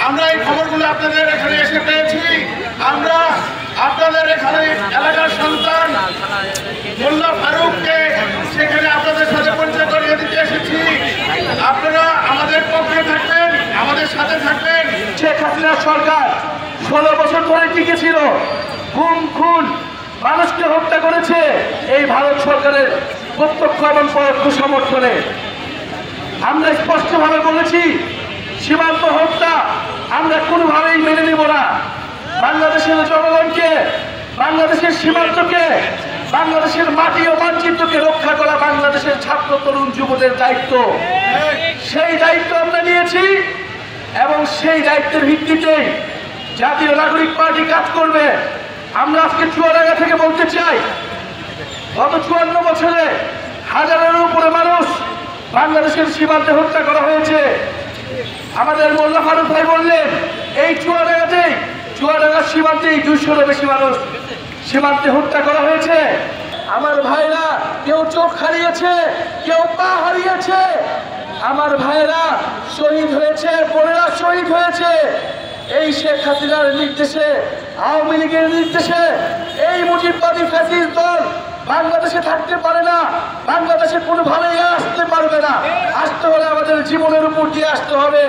আমরা এই খবরগুলো আপনাদের এখানে এসে পেয়েছি। আমরা আপনাদের এখানে এলাকার সন্তান মোল্লা ফারুককে সেখানে আপনাদের সাথে পরিচয় করিয়ে দিতে এসেছি। আপনারা আমাদের পক্ষে থাকবেন, আমাদের সাথে থাকবেন। শেখ হাসিনা সরকার 16 বছর ধরে টিকে ছিল, গুম খুন মানুষকে হত্যা করেছে এই ভারত সরকারের প্রত্যক্ষ এবং পরোক্ষ সমর্থনে। আমরা স্পষ্টভাবে বলেছি, সীমান্ত হত্যা আমরা কোনোভাবেই মেনে নিব না। বাংলাদেশের জনগণকে, বাংলাদেশের সীমান্তকে, বাংলাদেশের মাটি ও মানচিত্রকে রক্ষা করা বাংলাদেশের ছাত্র তরুণ যুবদের দায়িত্ব। সেই দায়িত্ব আমরা নিয়েছি এবং সেই দায়িত্বের ভিত্তিতেই জাতীয় নাগরিক পার্টি কাজ করবে। আমরা আজকে চুয়াডাঙ্গা থেকে বলতে চাই, গত 54 বছরে হাজারের উপরে মানুষ বাংলাদেশের সীমান্তে হত্যা করা হয়েছে। আমাদের মোল্লা ফারুক ভাই বললেন, এই চুয়াডাঙ্গার সীমান্তেই 200-এরও বেশি মানুষ সীমান্তে হত্যা করা হয়েছে। আমার ভাইরা কেউ চোখ হারিয়েছে, কেউ পা হারিয়েছে। আমার ভাইরা শহীদ হয়েছে, বোনেরা শহীদ হয়েছে। এই শেখ হাসিনার নির্দেশে, আওয়ামী লীগের নির্দেশে এই মুজিববাদী ফ্যাসিস্ট দল বাংলাদেশে থাকতে পারে না, বাংলাদেশে কোনোভাবেই আসতে পারবে না। আসতে হলে আমাদের জীবনের উপর দিয়ে আসতে হবে।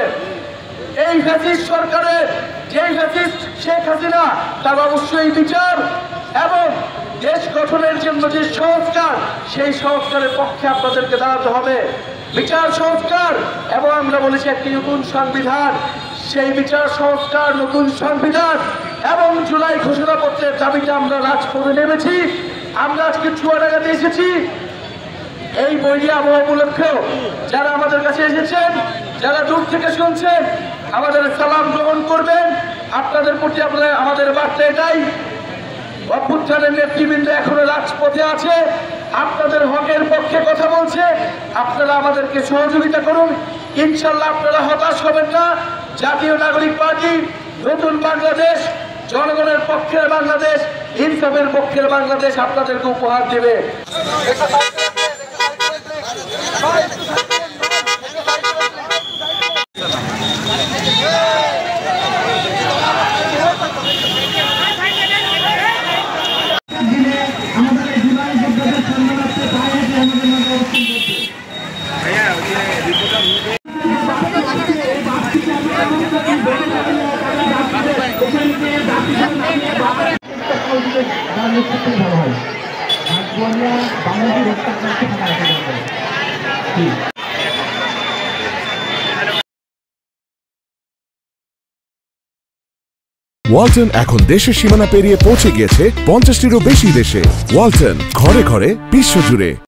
এই ফ্যাসিস্ট সরকারের, যেই ফ্যাসিস্ট শেখ হাসিনা, তার অবশ্যই বিচার এবং দেশ গঠনের জন্য যে সংস্কার, সেই সংস্কারের পক্ষে আপনাদেরকে দাঁড়াতে হবে। বিচার সংস্কার এবং আমরা বলেছি একটি নতুন সংবিধান, সেই বিচার সংস্কার, নতুন সংবিধান এবং জুলাই ঘোষণাপত্রের দাবিতে আমরা রাজপথে নেমেছি। আমরা আজকে চুয়াডাঙ্গাতে এসেছি। এই বৈরী আবহাওয়া উপলক্ষেও যারা আমাদের কাছে এসেছেন, যারা দূর থেকে শুনছেন, আমাদের সালাম গ্রহণ করবেন। আপনাদের প্রতি আমাদের বার্তা এটাই, অভ্যুত্থানের নেতৃবৃন্দ এখনো রাজপথে আছে, আপনাদের হকের পক্ষে কথা বলছে। আপনারা আমাদেরকে সহযোগিতা করুন, ইনশাল্লাহ আপনারা হতাশ হবেন না। জাতীয় নাগরিক পার্টি নতুন বাংলাদেশ, জনগণের পক্ষের বাংলাদেশ, ইনসাফের পক্ষের বাংলাদেশ আপনাদেরকে উপহার দেবে। ওয়ালটন এখন দেশের সীমানা পেরিয়ে পৌঁছে গিয়েছে 50টিরও বেশি দেশে। ওয়ালটন, ঘরে ঘরে, বিশ্বজুড়ে।